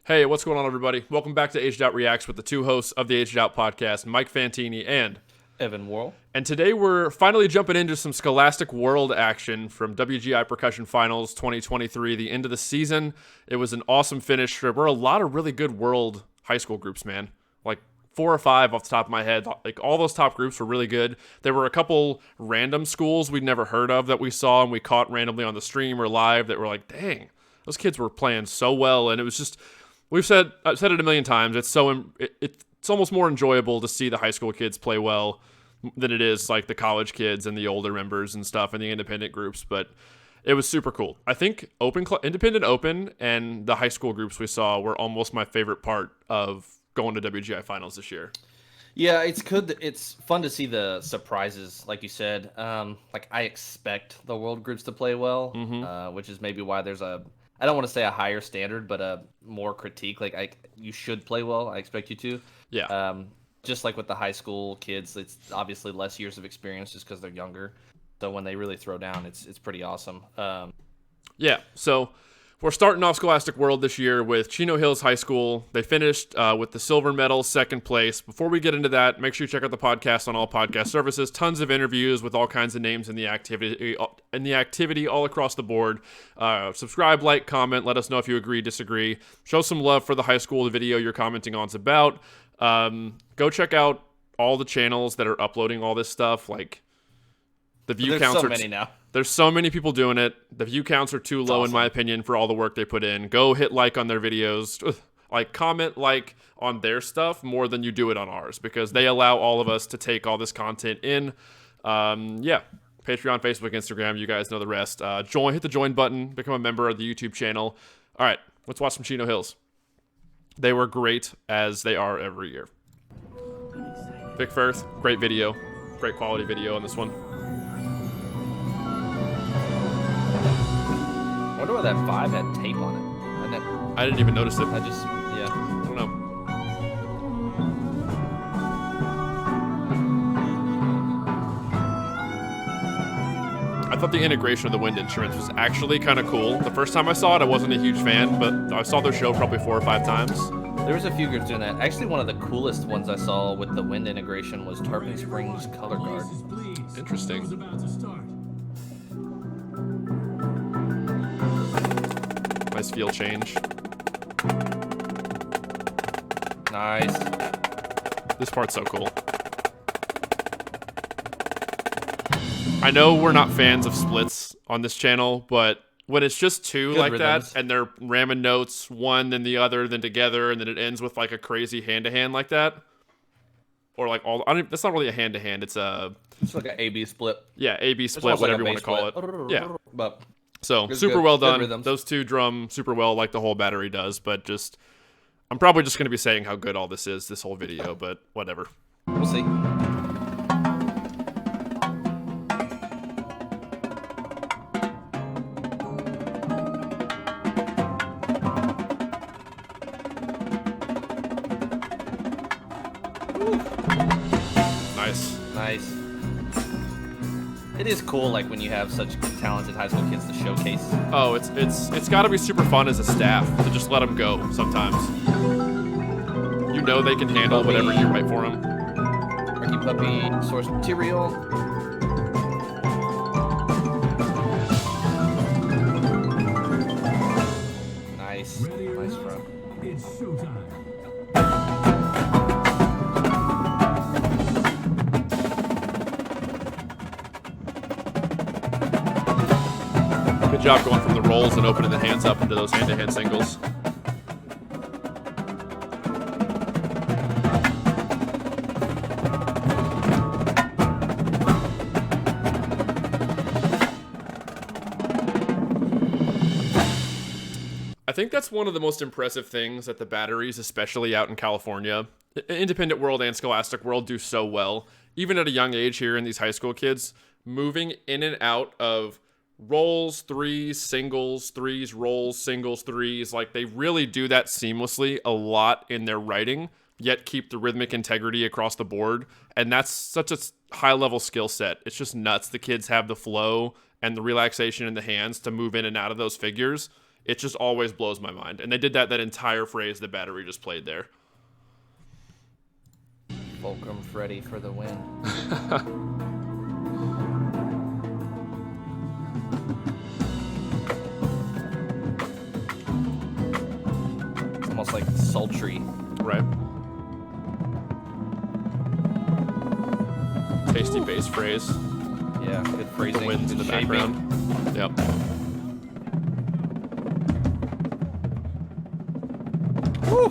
Hey, what's going on, everybody? Welcome back to Aged Out Reacts with the two hosts of the Aged Out podcast, Mike Fantini and Worrell. And today we're finally jumping into some Scholastic World action from WGI Percussion Finals 2023, the end of the season. It was an awesome finish. There were a lot of really good World high school groups, man. Like 4 or 5 off the top of my head. Like all those top groups were really good. There were a couple random schools we'd never heard of that we saw and we caught randomly on the stream or live that were like, dang, those kids were playing so well. And it was just, I've said it a million times. It's it's almost more enjoyable to see the high school kids play well than it is like the college kids and the older members and stuff and the independent groups. But it was super cool. I think independent open and the high school groups we saw were almost my favorite part of going to WGI finals this year. Yeah, it's good. It's fun to see the surprises, like you said. Like I expect the world groups to play well, which is maybe why there's I don't want to say a higher standard, but a more critique. Like you should play well. I expect you to. Yeah. Just like with the high school kids, it's obviously less years of experience just because they're younger. So when they really throw down, it's pretty awesome. Yeah. So we're starting off Scholastic World this year with Chino Hills High School. They finished with the silver medal, second place. Before we get into that, make sure you check out the podcast on all podcast services. Tons of interviews with all kinds of names in the activity all across the board. Subscribe, like, comment. Let us know if you agree, disagree. Show some love for the high school the video you're commenting on's about. Go check out all the channels that are uploading all this stuff. Like the view counts. There's so many now. There's so many people doing it. The view counts are too low, in my opinion, for all the work they put in. Go hit like on their videos. Like, comment like on their stuff more than you do it on ours because they allow all of us to take all this content in. Yeah. Patreon, Facebook, Instagram. You guys know the rest. Hit the join button. Become a member of the YouTube channel. All right. Let's watch some Chino Hills. They were great, as they are every year. Vic Firth, great video. Great quality video on this one. I wonder why that 5 had tape on it. I didn't even notice it. Yeah. I don't know. I thought the integration of the wind instruments was actually kind of cool. The first time I saw it, I wasn't a huge fan, but I saw their show probably 4 or 5 times. There was a few groups doing that. Actually, one of the coolest ones I saw with the wind integration was Tarpon Springs Color Guard. Interesting. Nice feel change. Nice. This part's so cool. I know we're not fans of splits on this channel, but when it's just two like that, and they're ramming notes, one, then the other, then together, and then it ends with like a crazy hand-to-hand like that, or like that's not really a hand-to-hand. It's like an A/B split. Yeah, A/B split, whatever you want to call it. Yeah. But so super well done. Those two drum super well, like the whole battery does. But just, I'm probably just going to be saying how good all this is this whole video, but whatever. We'll see. Nice. It is cool, like when you have such talented high school kids to showcase. Oh, it's got to be super fun as a staff to just let them go sometimes. You know they can handle whatever you write for them. Ricky Puppy source material. Nice. Nice front. It's showtime. Good job going from the rolls and opening the hands up into those hand-to-hand singles. I think that's one of the most impressive things that the batteries, especially out in California, Independent World and Scholastic World, do so well, even at a young age here in these high school kids, moving in and out of rolls, threes, singles, threes, rolls, singles, threes. Like, they really do that seamlessly a lot in their writing, yet keep the rhythmic integrity across the board. And that's such a high-level skill set. It's just nuts. The kids have the flow and the relaxation in the hands to move in and out of those figures. it just always blows my mind. And they did that entire phrase that Battery just played there. Fulcrum Freddy for the win. It's almost like sultry. Right. Tasty bass phrase. Yeah, good phrasing. The winds in the shaping. background. Yep. Woo!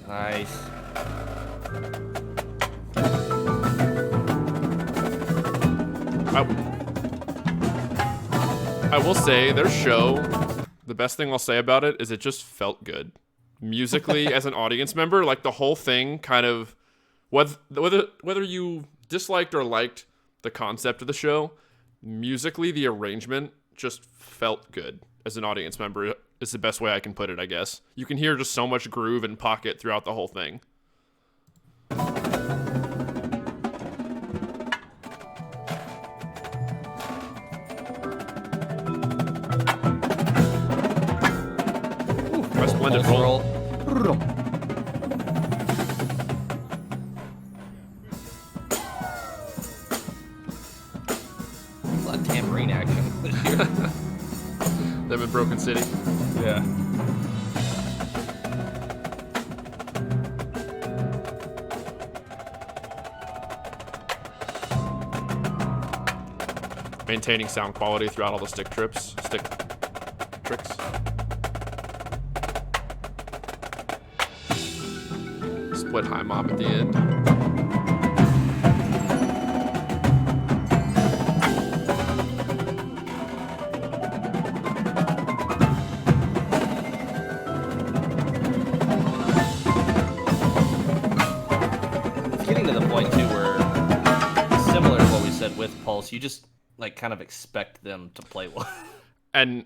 Nice. I will say their show, the best thing I'll say about it is it just felt good. Musically, as an audience member, like the whole thing kind of, whether you disliked or liked the concept of the show, musically the arrangement just felt good as an audience member is the best way I can put it, I guess. You can hear just so much groove and pocket throughout the whole thing. Ooh, splendid roll. A lot of tambourine action this year. Them in Broken City. Yeah. Maintaining sound quality throughout all the stick tricks. Split high mob at the end. It's getting to the point too where, similar to what we said with Pulse, you just like kind of expect them to play well. And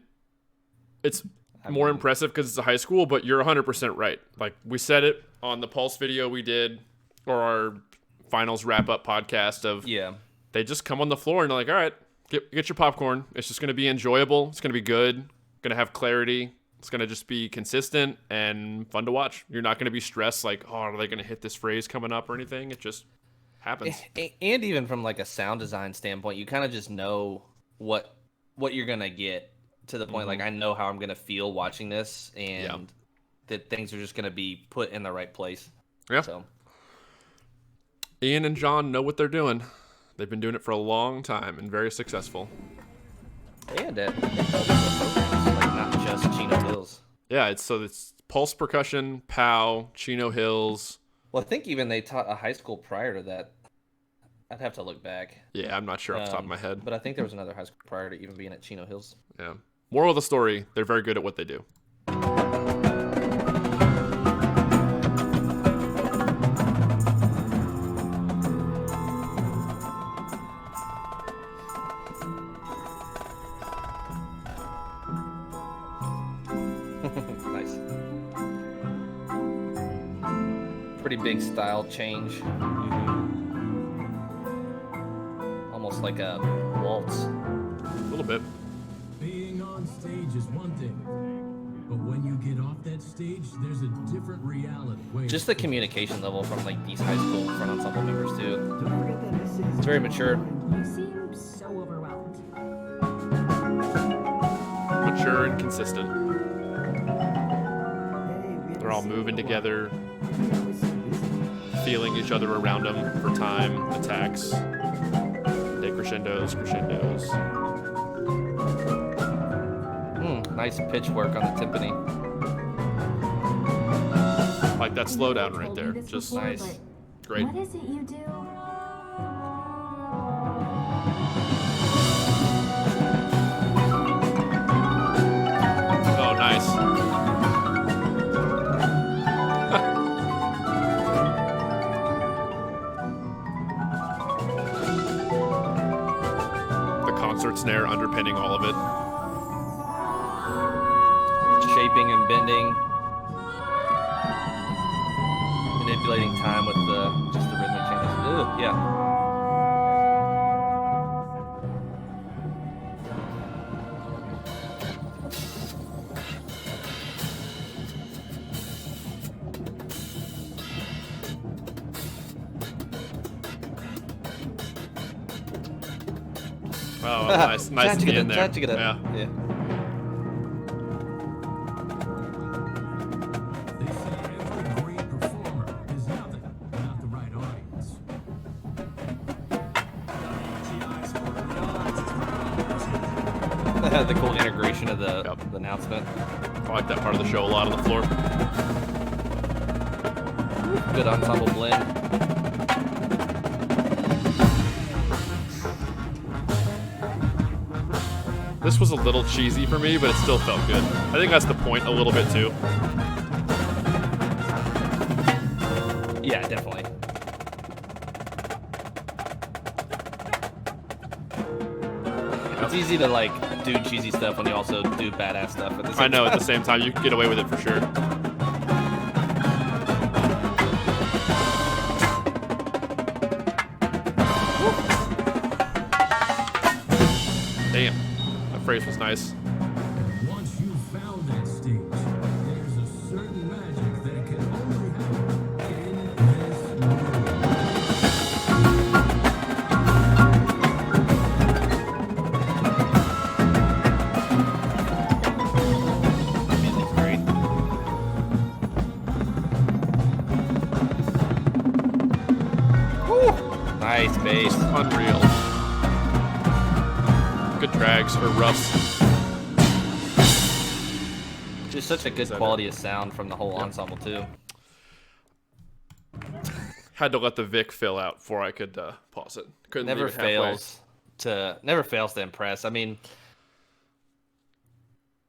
it's more impressive because it's a high school, but you're 100% right. Like we said it on the Pulse video we did, or our finals wrap-up podcast of, Yeah. they just come on the floor and they're like, all right, get your popcorn. It's just going to be enjoyable. It's going to be good. Going to have clarity. It's going to just be consistent and fun to watch. You're not going to be stressed like, oh, are they going to hit this phrase coming up or anything? It just happens. And even from like a sound design standpoint, you kind of just know what you're going to get, to the point like I know how I'm going to feel watching this, and that things are just going to be put in the right place. Yeah. So Ian and John know what they're doing. They've been doing it for a long time and very successful. And at multiple programs, like not just Chino Hills. Yeah, it's Pulse Percussion, POW, Chino Hills. Well, I think even they taught a high school prior to that. I'd have to look back. Yeah, I'm not sure off the top of my head. But I think there was another high school prior to even being at Chino Hills. Yeah. Moral of the story, they're very good at what they do. Nice. Pretty big style change. Almost like a waltz. A little bit. Being on stage is one thing, but when you get off that stage, there's a different reality. Wait, Just the communication level from like these high school front ensemble members too. Don't forget that this is. It's very mature. You seem so overwhelmed. Mature and consistent. They're all moving together, feeling each other around them for time, attacks, decrescendos, crescendos. Nice pitch work on the timpani. Like that slowdown right Told there. you this Just before, nice. but great. What is it you do? Oh, nice. The concert snare underpinning all of it. Shaping and bending. Manipulating time with just the rhythmic changes. Ooh, yeah. Oh, nice to be in there. Yeah. They say every great performer is nothing without the right audience. The cool integration of the announcement. I like that part of the show a lot on the floor. Good ensemble blend. This was a little cheesy for me, but it still felt good. I think that's the point a little bit too. Yeah, definitely. It's easy to like do cheesy stuff when you also do badass stuff at the same I know time. at the same time you can get away with it for sure. Damn, that phrase was nice. And once you've found that stage, there's a certain magic that can only happen in this world. Music's great. Nice bass. Unreal. Good drags or roughs. Just such a good quality of sound from the whole ensemble too. Had to let the Vic fill out before I could pause it. Couldn't Never leave it halfway. fails to impress. I mean,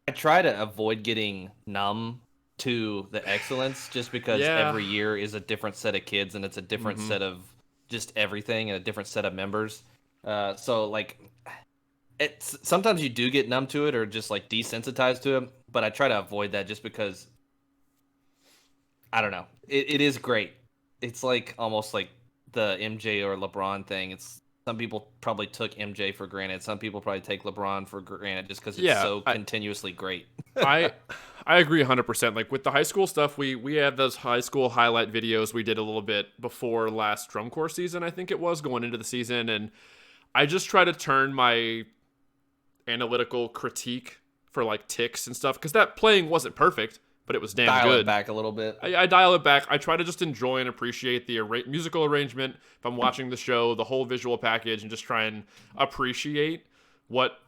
I try to avoid getting numb to the excellence just because Yeah. every year is a different set of kids and it's a different set of just everything and a different set of members. So like, it's sometimes you do get numb to it or just like desensitized to it, but I try to avoid that just because I don't know. It is great. It's like almost like the MJ or LeBron thing. It's some people probably took MJ for granted. Some people probably take LeBron for granted just because it's continuously great. I agree 100%. Like with the high school stuff, we had those high school highlight videos we did a little bit before last drum corps season, I think it was, going into the season, and I just try to turn my analytical critique for like ticks and stuff, because that playing wasn't perfect, but it was damn Dial good. it back a little bit. I dial it back. I try to just enjoy and appreciate the musical arrangement. If I'm watching the show, the whole visual package, and just try and appreciate what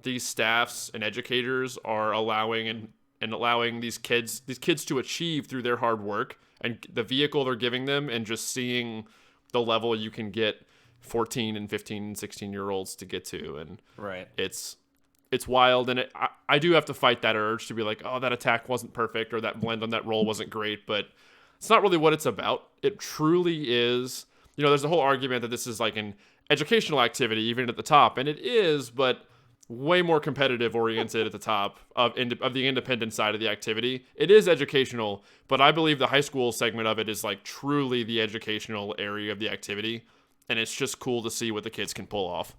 these staffs and educators are allowing and allowing these kids to achieve through their hard work and the vehicle they're giving them, and just seeing the level you can get 14 and 15 and 16-year-olds to get to. And Right. it's wild, and I do have to fight that urge to be like, oh, that attack wasn't perfect or that blend on that roll wasn't great, but it's not really what it's about. It truly is, there's a whole argument that this is like an educational activity, even at the top, and it is, but way more competitive oriented at the top of the independent side of the activity. It is educational, but I believe the high school segment of it is like truly the educational area of the activity, and it's just cool to see what the kids can pull off,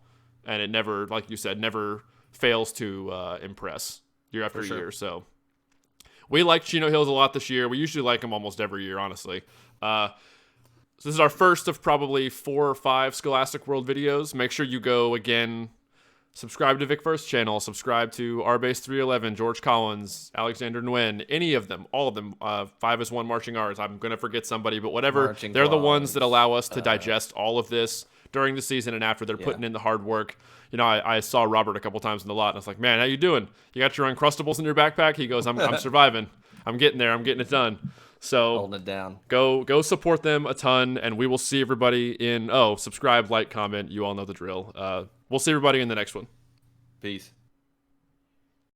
and it never, like you said, never fails to impress year after year. So we like Chino Hills a lot this year. We usually like them almost every year, honestly. So this is our first of probably 4 or 5 Scholastic World videos. Make sure you go again, subscribe to Vic First channel, subscribe to Rbase 311, George Collins, Alexander Nguyen, any of them, all of them. 5 is 1 Marching Arts. I'm going to forget somebody, but whatever. Marching They're the ones Claws, that allow us to digest all of this during the season and after. They're putting in the hard work. I saw Robert a couple times in the lot, and I was like, man, how you doing? You got your Uncrustables in your backpack? He goes, I'm surviving. I'm getting there. I'm getting it done. So Holding it down. go support them a ton, and we will see everybody in, subscribe, like, comment. You all know the drill. We'll see everybody in the next one. Peace.